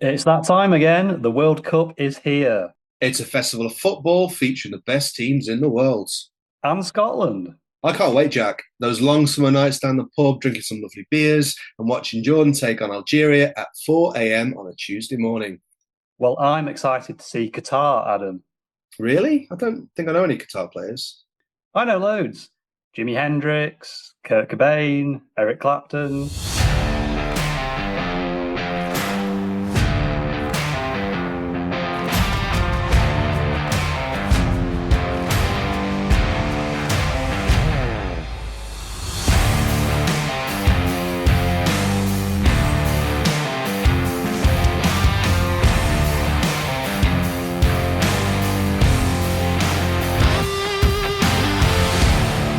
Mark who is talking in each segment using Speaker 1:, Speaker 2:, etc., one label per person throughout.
Speaker 1: It's that time again. The World Cup is here.
Speaker 2: It's a festival of football featuring the best teams in the world.
Speaker 1: And Scotland.
Speaker 2: I can't wait, Jack. Those long summer nights down the pub, drinking some lovely beers, and watching Jordan take on Algeria at 4 a.m. on a Tuesday morning.
Speaker 1: Well, I'm excited to see Qatar, Adam.
Speaker 2: Really? I don't think I know any Qatar players.
Speaker 1: I know loads. Jimi Hendrix, Kurt Cobain, Eric Clapton.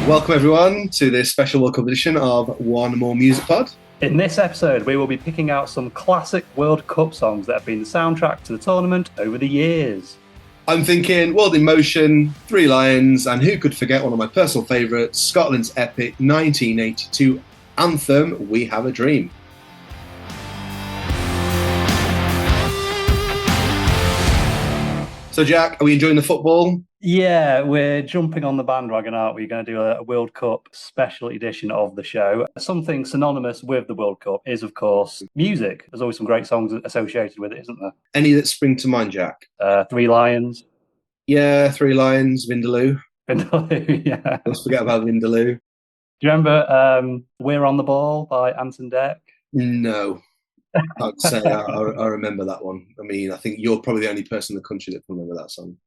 Speaker 2: Welcome, everyone, to this special World Cup edition of One More Music Pod.
Speaker 1: In this episode, we will be picking out some classic World Cup songs that have been the soundtrack to the tournament over the years.
Speaker 2: I'm thinking World in Motion, Three Lions, and who could forget one of my personal favourites, Scotland's epic 1982 anthem, We Have a Dream. So, Jack, are we enjoying the football?
Speaker 1: Yeah, we're jumping on the bandwagon, aren't we? We're going to do a World Cup special edition of the show. Something synonymous with the World Cup is, of course, music. There's always some great songs associated with it, isn't there?
Speaker 2: Any that spring to mind, Jack?
Speaker 1: Three Lions.
Speaker 2: Yeah, Three Lions, Vindaloo.
Speaker 1: Vindaloo, yeah.
Speaker 2: Let's forget about Vindaloo.
Speaker 1: Do you remember We're on the Ball by Anton Deck?
Speaker 2: No. I'd say I remember that one. I mean, I think you're probably the only person in the country that can remember that song.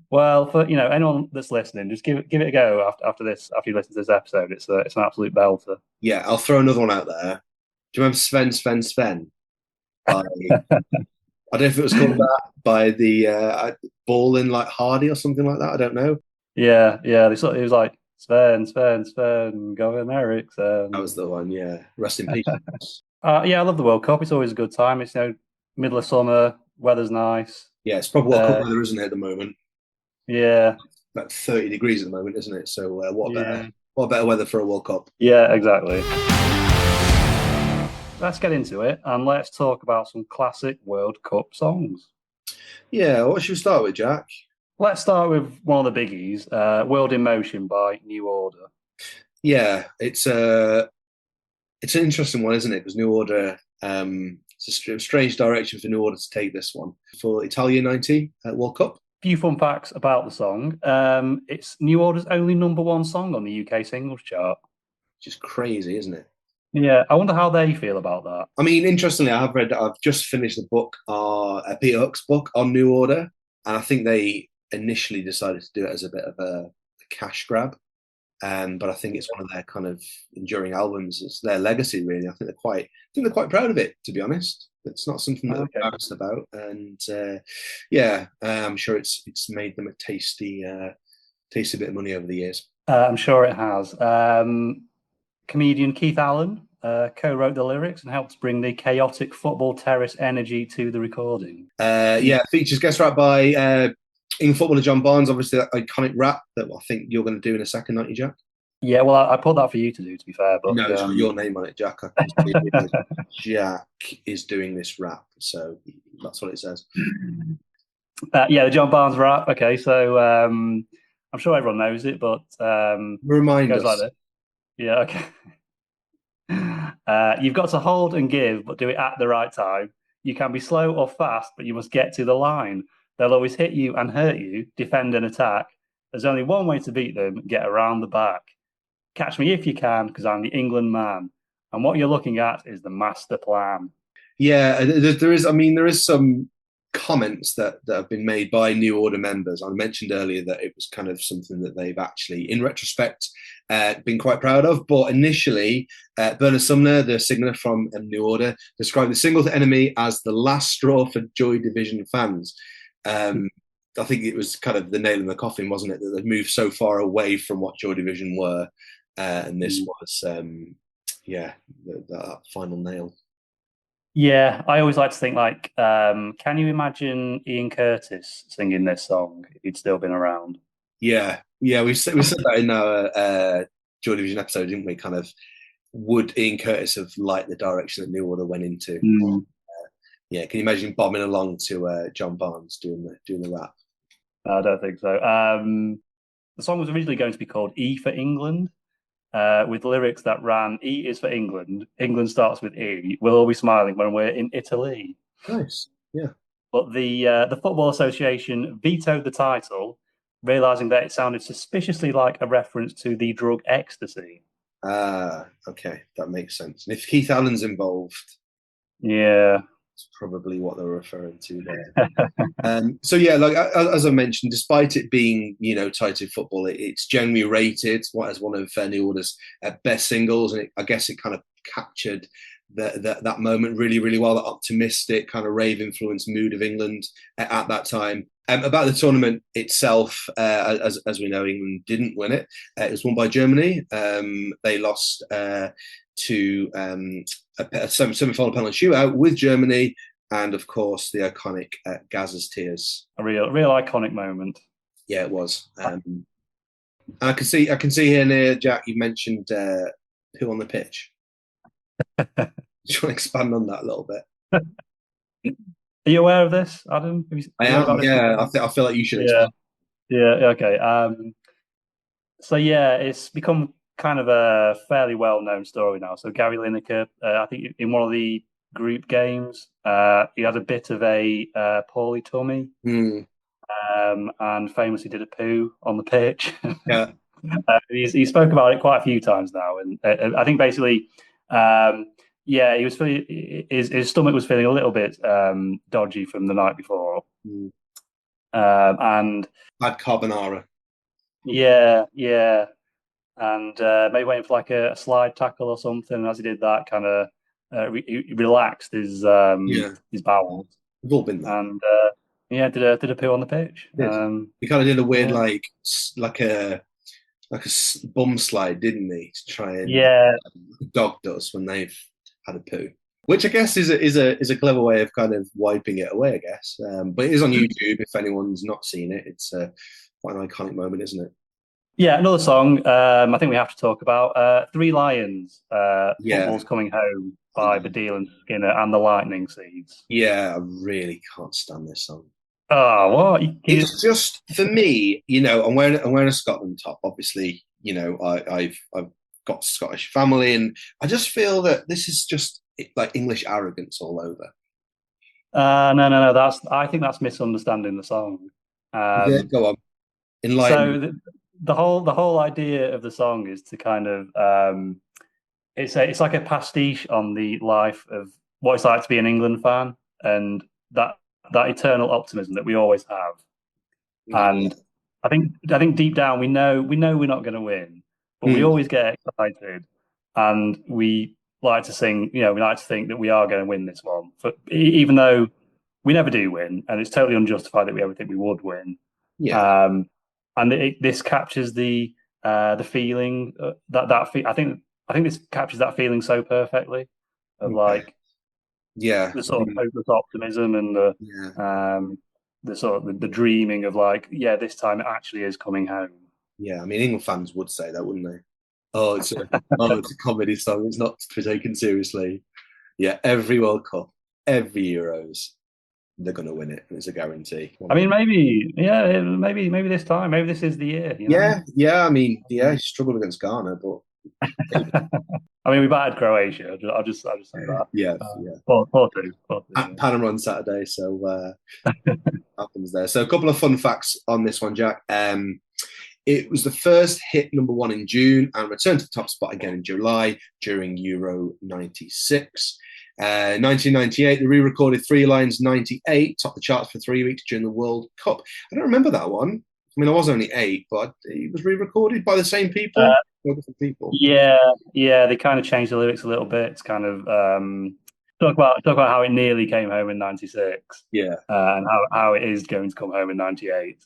Speaker 1: Well, for anyone that's listening, just give it a go after you listen to this episode. It's an absolute belter.
Speaker 2: Yeah, I'll throw another one out there. Do you remember Sven? By, I don't know if it was called that, by the Ball in like Hardy or something like that. I don't know.
Speaker 1: Yeah. It was like Sven, Govern Eriksson.
Speaker 2: That was the one. Yeah, rest in peace.
Speaker 1: Yeah, I love the World Cup. It's always a good time. It's middle of summer, weather's nice.
Speaker 2: Yeah, it's probably World Cup weather, isn't it, at the moment?
Speaker 1: Yeah,
Speaker 2: about 30 degrees at the moment, isn't it? So what better weather for a World Cup?
Speaker 1: Yeah, exactly. Let's get into it and let's talk about some classic World Cup songs.
Speaker 2: Yeah, what should we start with, Jack?
Speaker 1: Let's start with one of the biggies, World in Motion by New Order.
Speaker 2: Yeah, it's an interesting one, isn't it? Because New Order, it's a strange direction for New Order to take this one. For Italia 90 World Cup.
Speaker 1: Few fun facts about the song. It's New Order's only #1 song on the UK singles chart.
Speaker 2: Which is crazy, isn't it?
Speaker 1: Yeah, I wonder how they feel about that.
Speaker 2: I mean, interestingly, I've just finished the book, Peter Hook's book on New Order, and I think they initially decided to do it as a bit of a cash grab. But I think it's one of their kind of enduring albums. It's their legacy, really. I think they're quite proud of it, to be honest. It's not something that they're embarrassed about, and I'm sure it's made them a tasty bit of money over the years.
Speaker 1: I'm sure it has. Comedian Keith Allen co-wrote the lyrics and helped bring the chaotic football terrace energy to the recording.
Speaker 2: Features guest rap by England footballer John Barnes, obviously that iconic rap that I think you're going to do in a second, aren't you, Jack?
Speaker 1: Yeah, well, I put that for you to do, to be fair. But
Speaker 2: no, it's got your name on it, Jack. Jack is doing this rap, so that's what it says.
Speaker 1: The John Barnes rap. Okay, so I'm sure everyone knows it, but
Speaker 2: remind us.
Speaker 1: Like this. Yeah, okay. You've got to hold and give, but do it at the right time. You can be slow or fast, but you must get to the line. They'll always hit you and hurt you, defend and attack. There's only one way to beat them, get around the back. Catch me if you can, because I'm the England man. And what you're looking at is the master plan.
Speaker 2: Yeah, there is some comments that have been made by New Order members. I mentioned earlier that it was kind of something that they've actually, in retrospect, been quite proud of. But initially, Bernard Sumner, the singer from New Order, described the single to Enemy as the last straw for Joy Division fans. I think it was kind of the nail in the coffin, wasn't it? That they'd moved so far away from what Joy Division were, and this was, that final nail.
Speaker 1: Yeah, I always like to think can you imagine Ian Curtis singing this song if he'd still been around?
Speaker 2: Yeah, we said that in our Joy Division episode, didn't we? Kind of, would Ian Curtis have liked the direction that New Order went into? Yeah, can you imagine bombing along to John Barnes doing the rap?
Speaker 1: I don't think so. The song was originally going to be called E for England, with lyrics that ran: E is for England. England starts with E. We'll all be smiling when we're in Italy.
Speaker 2: Nice. Yeah.
Speaker 1: But the Football Association vetoed the title, realizing that it sounded suspiciously like a reference to the drug ecstasy.
Speaker 2: Okay, that makes sense. And if Keith Allen's involved,
Speaker 1: Yeah.
Speaker 2: it's probably what they're referring to there. So yeah, like as I mentioned, despite it being tied to football, it's generally rated as one of New Order's best singles, and I guess it kind of captured that moment really, really well. That optimistic kind of rave influenced mood of England at that time. About the tournament itself, as we know, England didn't win it. It was won by Germany. They lost to a semi-final penalty shootout with Germany, and of course the iconic Gazza's tears.
Speaker 1: A real iconic moment.
Speaker 2: Yeah, it was. I can see here near Jack. You mentioned who on the pitch. Do you want to expand on that a little bit?
Speaker 1: Are you aware of this, Adam?
Speaker 2: I am. Yeah, I feel like you should
Speaker 1: Yeah.
Speaker 2: expand.
Speaker 1: Yeah. Okay. So yeah, it's become kind of a fairly well-known story now. So Gary Lineker, I think in one of the group games, he had a bit of a poorly tummy, and famously did a poo on the pitch.
Speaker 2: Yeah.
Speaker 1: He spoke about it quite a few times now, and I think basically, yeah, he was feeling his stomach was feeling a little bit dodgy from the night before, and
Speaker 2: Bad carbonara.
Speaker 1: yeah, and maybe waiting for like a slide tackle or something. And as he did that, kind of he relaxed his bowels.
Speaker 2: We've all been there.
Speaker 1: And yeah, did a poo on the pitch.
Speaker 2: He kind of did a weird
Speaker 1: yeah.
Speaker 2: like a bum slide, didn't he? To try and dog does when they've had a poo, which I guess is a clever way of kind of wiping it away, I guess. But it is on YouTube if anyone's not seen it. It's quite an iconic moment, isn't it?
Speaker 1: Yeah, another song I think we have to talk about. Three Lions, Football's Coming Home by Baddiel and Skinner and the Lightning Seeds.
Speaker 2: Yeah, I really can't stand this song.
Speaker 1: Oh, what?
Speaker 2: It's just for me, I'm wearing a Scotland top. Obviously, I've got Scottish family, and I just feel that this is just like English arrogance all over.
Speaker 1: No. I think that's misunderstanding the song.
Speaker 2: Go on, enlighten.
Speaker 1: So the whole idea of the song is to kind of it's like a pastiche on the life of what it's like to be an England fan, and that eternal optimism that we always have. And I think deep down we know we're not going to win, but we always get excited, and we like to sing. We like to think that we are going to win this one, even though we never do win, and it's totally unjustified that we ever think we would win.
Speaker 2: Yeah.
Speaker 1: And this captures the feeling I think this captures that feeling so perfectly of like the sort of hopeless optimism and the sort of the dreaming of like, yeah, this time it actually is coming home.
Speaker 2: Yeah, I mean, England fans would say that, wouldn't they? Oh, it's a comedy song. It's not to be taken seriously. Yeah, every World Cup, every Euros, they're going to win it. It's a guarantee.
Speaker 1: I mean, maybe this time, maybe this is the year.
Speaker 2: Yeah. I mean, he struggled against Ghana, but
Speaker 1: I mean, we battered Croatia. I'll just say that.
Speaker 2: Yeah.
Speaker 1: 4-2.
Speaker 2: Panama on Saturday, so happens there. So a couple of fun facts on this one, Jack. It was the first hit #1 in June and returned to the top spot again in July during Euro 96. 1998, they re-recorded Three Lions 98, topped the charts for 3 weeks during the World Cup. I don't remember that one. I mean, I was only 8, but it was re-recorded by the same people. Different people.
Speaker 1: Yeah, they kind of changed the lyrics a little bit. It's kind of talk about how it nearly came home in 96.
Speaker 2: Yeah,
Speaker 1: and how it is going to come home in 98.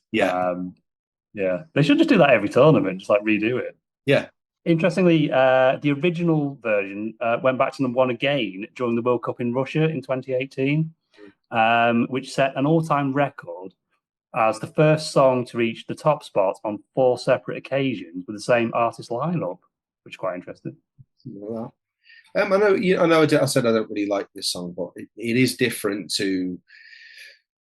Speaker 2: Yeah,
Speaker 1: they should just do that every tournament, just like redo it.
Speaker 2: Yeah.
Speaker 1: Interestingly, the original version went back to #1 again during the World Cup in Russia in 2018, which set an all-time record as the first song to reach the top spot on 4 separate occasions with the same artist lineup, which is quite interesting.
Speaker 2: I know, I know. I said I don't really like this song, but it is different to,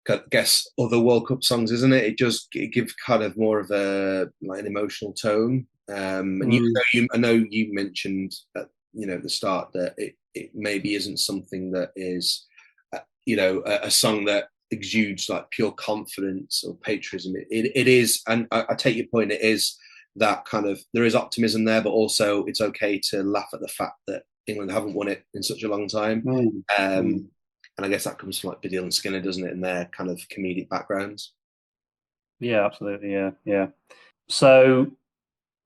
Speaker 2: I guess, other World Cup songs, isn't it? It gives kind of more of a like an emotional tone. And
Speaker 1: Mm.
Speaker 2: I know you mentioned at at the start that it maybe isn't something that is, a song that exudes like pure confidence or patriotism. It is, and I take your point. It is that kind of, there is optimism there, but also it's okay to laugh at the fact that England haven't won it in such a long time.
Speaker 1: Mm. Mm.
Speaker 2: And I guess that comes from like Baddiel and Skinner, doesn't it, in their kind of comedic backgrounds.
Speaker 1: Yeah, absolutely. Yeah, yeah. So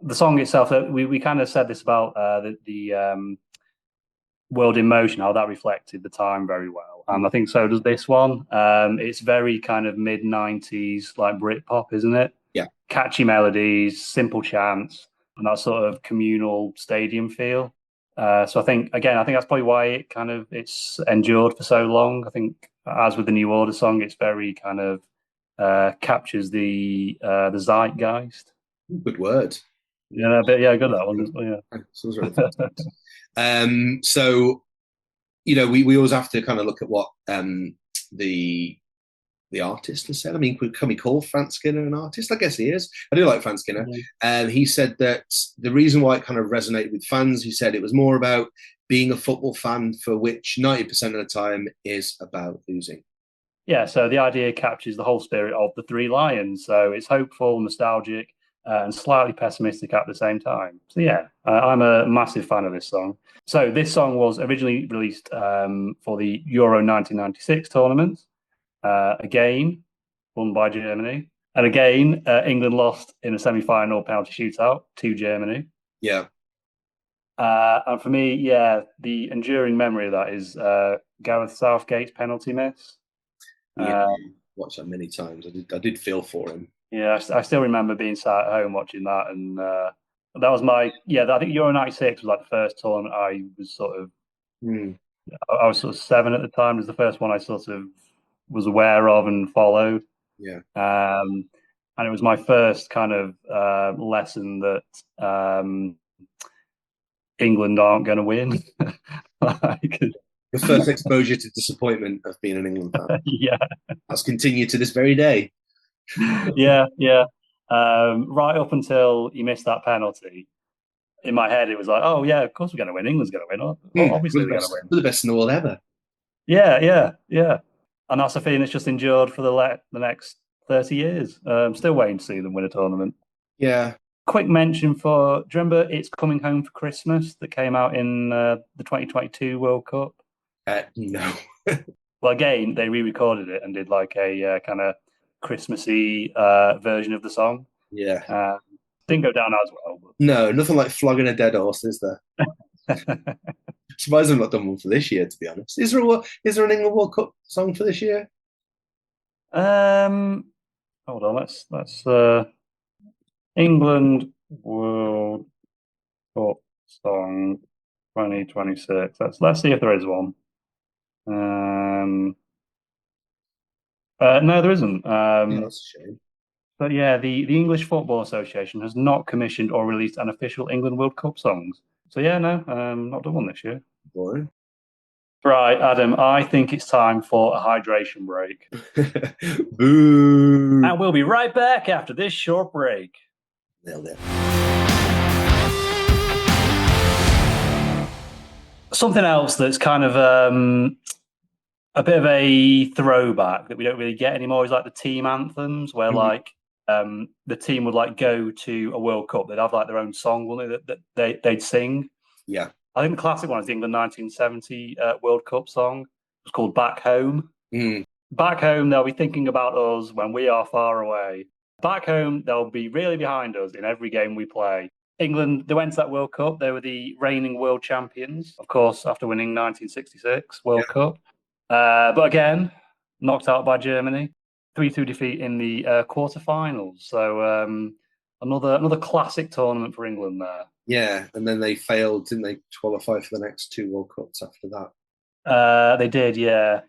Speaker 1: the song itself, we kind of said this about the World in Motion, how that reflected the time very well. And I think so does this one. It's very kind of mid-90s, like Britpop, isn't it?
Speaker 2: Yeah.
Speaker 1: Catchy melodies, simple chants, and that sort of communal stadium feel. So I think that's probably why it's endured for so long. I think, as with the New Order song, it's very kind of captures the zeitgeist.
Speaker 2: Good word.
Speaker 1: Yeah, but yeah, good that one. Yeah.
Speaker 2: Sounds really fantastic. So we always have to kind of look at what the artist has said. I mean, can we call Franz Skinner an artist? I guess he is. I do like Franz Skinner. And he said that the reason why it kind of resonated with fans, he said it was more about being a football fan for which 90% of the time is about losing.
Speaker 1: Yeah, so the idea captures the whole spirit of the Three Lions. So it's hopeful, nostalgic, and slightly pessimistic at the same time. So yeah, I'm a massive fan of this song. So this song was originally released for the Euro 1996 tournament. Again, won by Germany. And again, England lost in a semi-final penalty shootout to Germany.
Speaker 2: Yeah.
Speaker 1: And for me, yeah, the enduring memory of that is Gareth Southgate's penalty miss.
Speaker 2: Yeah, watched that many times. I did feel for him.
Speaker 1: Yeah, I still remember being sat at home watching that, and that was I think Euro '96 was like the first tournament I was sort of, I was sort of 7 at the time. It was the first one I sort of was aware of and followed.
Speaker 2: Yeah.
Speaker 1: And it was my first kind of lesson that England aren't going to win.
Speaker 2: Your first exposure to disappointment of being an England fan.
Speaker 1: Yeah.
Speaker 2: That's continued to this very day.
Speaker 1: Yeah, yeah. Right up until he missed that penalty, in my head it was like, oh yeah, of course we're going to win. England's going to win. Obviously they're going to win.
Speaker 2: We're the best in the world ever.
Speaker 1: Yeah, yeah, yeah. And that's a feeling that's just endured for the next 30 years. Still waiting to see them win a tournament.
Speaker 2: Yeah.
Speaker 1: Quick mention for, do you remember It's Coming Home for Christmas that came out in the 2022 World Cup?
Speaker 2: No.
Speaker 1: Well, again, they re-recorded it and did like a kind of Christmassy version of the song.
Speaker 2: Yeah.
Speaker 1: Didn't go down as well. But...
Speaker 2: No, nothing like flogging a dead horse, is there? Surprised I'm not done one for this year, to be honest. Is there an England World Cup song for this year?
Speaker 1: Hold on, let's England World Cup song 2026. Let's see if there is one. No, there isn't.
Speaker 2: Yeah, that's a shame.
Speaker 1: But yeah, the English Football Association has not commissioned or released an official England World Cup songs. So yeah, no, not done one this year.
Speaker 2: Boring.
Speaker 1: Right, Adam, I think it's time for a hydration break.
Speaker 2: Boo!
Speaker 1: And we'll be right back after this short break.
Speaker 2: Nailed it.
Speaker 1: Something else that's kind of a bit of a throwback that we don't really get anymore is like the team anthems, where like the team would like go to a World Cup. They'd have like their own song, wouldn't they, they'd sing.
Speaker 2: Yeah.
Speaker 1: I think the classic one is the England 1970 World Cup song. It's called Back Home. Back home, they'll be thinking about us when we are far away. Back home, they'll be really behind us in every game we play. England, they went to that World Cup. They were the reigning world champions, of course, after winning 1966 World Cup. But again, knocked out by Germany. 3-2 defeat in the quarterfinals. So another classic tournament for England there.
Speaker 2: Yeah, and then they failed, didn't they, qualify for the next 2 World Cups after that?
Speaker 1: They did, yeah.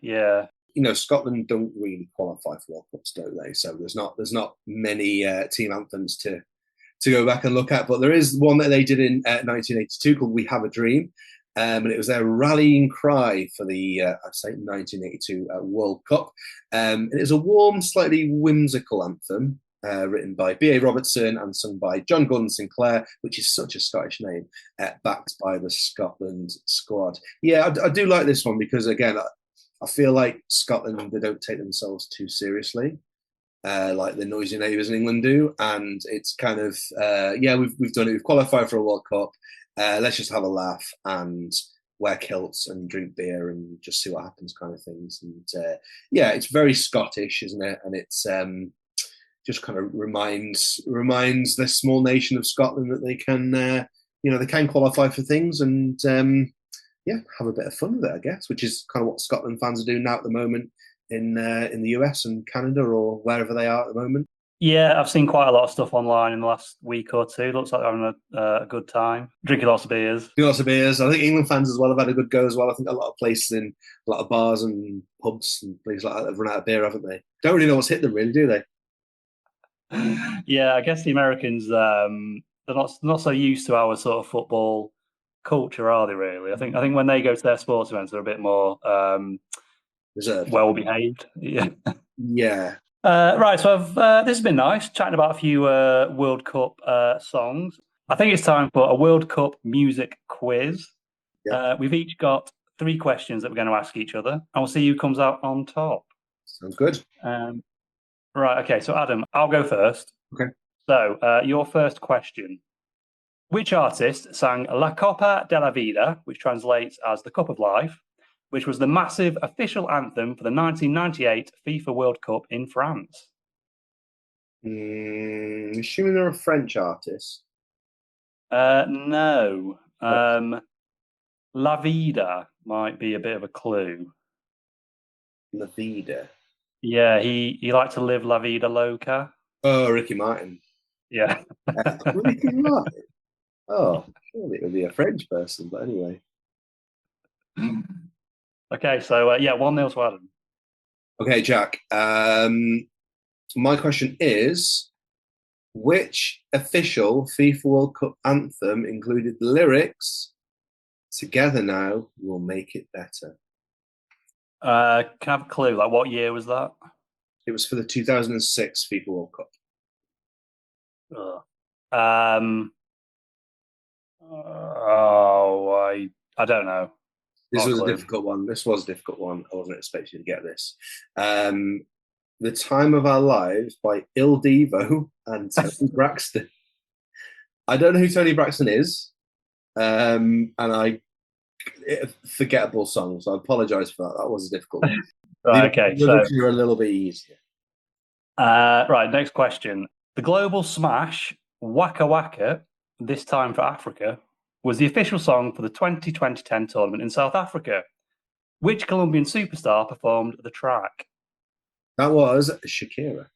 Speaker 2: Scotland don't really qualify for World Cups, don't they? So there's not many team anthems to go back and look at. But there is one that they did in 1982 called "We Have a Dream," And it was their rallying cry for the, I'd say, 1982 World Cup. And it is a warm, slightly whimsical anthem written by B.A. Robertson and sung by John Gordon Sinclair, which is such a Scottish name, backed by the Scotland squad. Yeah, I do like this one because, again, I feel like Scotland, they don't take themselves too seriously. Like the noisy neighbours in England do, and it's kind of we've done it. We've qualified for a World Cup. Let's just have a laugh and wear kilts and drink beer and just see what happens, kind of things. And it's very Scottish, isn't it? And it's just kind of reminds this small nation of Scotland that they can they can qualify for things and have a bit of fun with it, I guess, which is kind of what Scotland fans are doing now at the moment in the US and Canada or wherever they are at the moment.
Speaker 1: Yeah, I've seen quite a lot of stuff online in the last week or two. Looks like they're having a good time, drinking lots of beers.
Speaker 2: Lots of beers. I think England fans as well have had a good go as well. I think a lot of places a lot of bars and pubs and places like that have run out of beer, haven't they? Don't really know what's hit them, really, do they?
Speaker 1: Yeah, I guess the Americans they're not so used to our sort of football culture, are they? Really, I think when they go to their sports events, they're a bit more well behaved. Yeah.
Speaker 2: Yeah.
Speaker 1: Right, so this has been nice, chatting about a few World Cup songs. I think it's time for a World Cup music quiz.
Speaker 2: Yeah.
Speaker 1: We've each got 3 questions that we're going to ask each other, and we'll see who comes out on top.
Speaker 2: Sounds good.
Speaker 1: Right, okay, so Adam, I'll go first.
Speaker 2: Okay.
Speaker 1: So, your first question. Which artist sang La Copa de la Vida, which translates as the Cup of Life, which was the massive official anthem for the 1998 FIFA World Cup in France?
Speaker 2: Assuming they're a French artist.
Speaker 1: No. La Vida might be a bit of a clue.
Speaker 2: La Vida.
Speaker 1: Yeah, he liked to live La Vida Loca.
Speaker 2: Oh, Ricky Martin.
Speaker 1: Yeah.
Speaker 2: Ricky Martin. Oh, surely it would be a French person, but anyway.
Speaker 1: Okay, so 1-0 to Adam.
Speaker 2: Okay, Jack. My question is, which official FIFA World Cup anthem included the lyrics, "Together now, we'll make it better"?
Speaker 1: Can I have a clue? Like, what year was that?
Speaker 2: It was for the 2006 FIFA World Cup.
Speaker 1: I don't know.
Speaker 2: This was a difficult one. I wasn't expecting to get this. The Time of Our Lives by Il Divo and Tony Braxton. I don't know who Tony Braxton is. Forgettable song, so I apologise for that. That was a difficult one.
Speaker 1: Right, okay, so
Speaker 2: you're a little bit easier.
Speaker 1: Right, next question. The global smash Waka Waka, this time for Africa, was the official song for the 2010 tournament in South Africa. Which Colombian superstar performed the track?
Speaker 2: That was Shakira.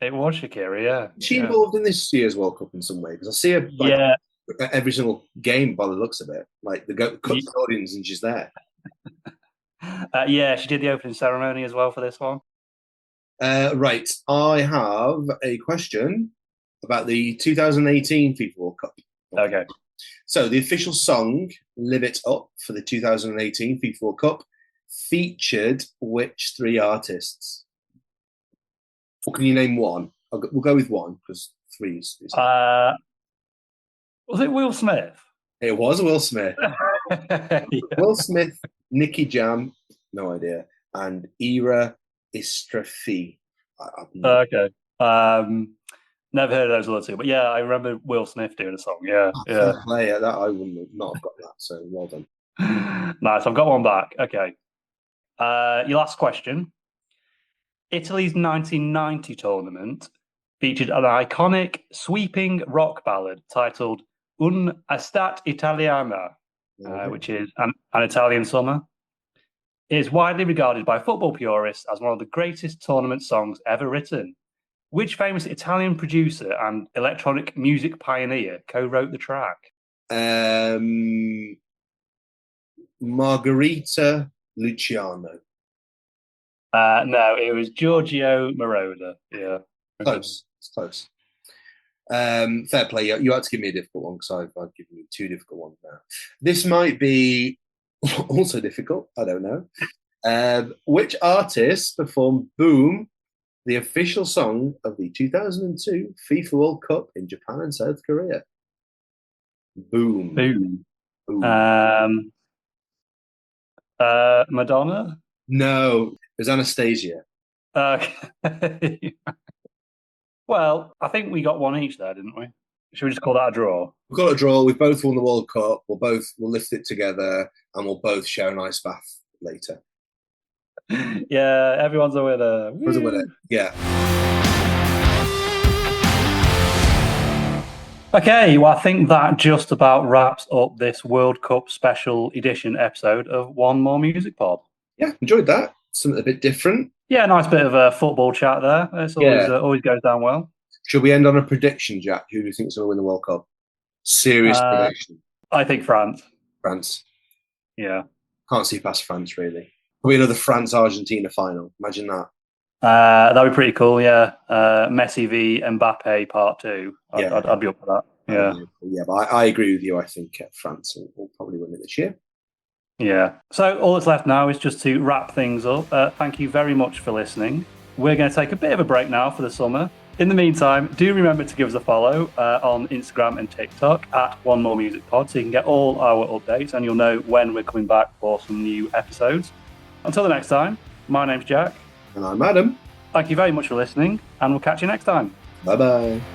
Speaker 1: It was Shakira, yeah.
Speaker 2: Is she involved in this year's World Cup in some way? Because I see her every single game by the looks of it. Like, the audience and she's there.
Speaker 1: Yeah, she did the opening ceremony as well for this one.
Speaker 2: Right, I have a question about the 2018 FIFA World Cup.
Speaker 1: Okay.
Speaker 2: So the official song "Live It Up" for the 2018 FIFA World Cup featured which 3 artists? Or can you name one? We'll go with one because 3 is.
Speaker 1: Was it Will Smith?
Speaker 2: It was Will Smith.
Speaker 1: Yeah.
Speaker 2: Will Smith, Nicky Jam, no idea, and Ira Istrafi.
Speaker 1: Okay. Never heard of those other 2, but yeah, I remember Will Smith doing a song. Yeah, yeah.
Speaker 2: That I wouldn't not have got that. So well done.
Speaker 1: Nice. I've got one back. Okay. Your last question. Italy's 1990 tournament featured an iconic sweeping rock ballad titled "Un Estate Italiana," which is an Italian summer. It is widely regarded by football purists as one of the greatest tournament songs ever written. Which famous Italian producer and electronic music pioneer co-wrote the track?
Speaker 2: Margherita Luciano.
Speaker 1: No, it was Giorgio Moroder. Yeah.
Speaker 2: Close. It's close. Fair play. You had to give me a difficult one because I've given you two difficult ones now. This might be also difficult. I don't know. Which artist performed "Boom," the official song of the 2002 FIFA World Cup in Japan and South Korea? Boom.
Speaker 1: Boom.
Speaker 2: Boom.
Speaker 1: Madonna?
Speaker 2: No, it was Anastasia.
Speaker 1: Okay. Well, I think we got one each there, didn't we? Should we just call that a draw?
Speaker 2: We've got a draw. We've both won the World Cup. We'll lift it together, and we'll both share an ice bath later.
Speaker 1: Yeah, everyone's a winner.
Speaker 2: Who's a winner? Yeah.
Speaker 1: Okay, well, I think that just about wraps up this World Cup special edition episode of One More Music Pod.
Speaker 2: Yeah, enjoyed that. Something a bit different.
Speaker 1: Yeah, nice bit of a football chat there. It's always always goes down well.
Speaker 2: Should we end on a prediction, Jack? Who do you think is going to win the World Cup? Serious prediction.
Speaker 1: I think France.
Speaker 2: France.
Speaker 1: Yeah.
Speaker 2: Can't see past France, really. Probably another France-Argentina final. Imagine that.
Speaker 1: That'd be pretty cool, yeah. Messi v Mbappe part 2. I'd be up for that. Yeah.
Speaker 2: Yeah, but I agree with you. I think France will probably win it this year.
Speaker 1: Yeah. So all that's left now is just to wrap things up. Thank you very much for listening. We're going to take a bit of a break now for the summer. In the meantime, do remember to give us a follow on Instagram and TikTok at One More Music Pod, so you can get all our updates and you'll know when we're coming back for some new episodes. Until the next time, my name's Jack.
Speaker 2: And I'm Adam.
Speaker 1: Thank you very much for listening, and we'll catch you next time.
Speaker 2: Bye-bye.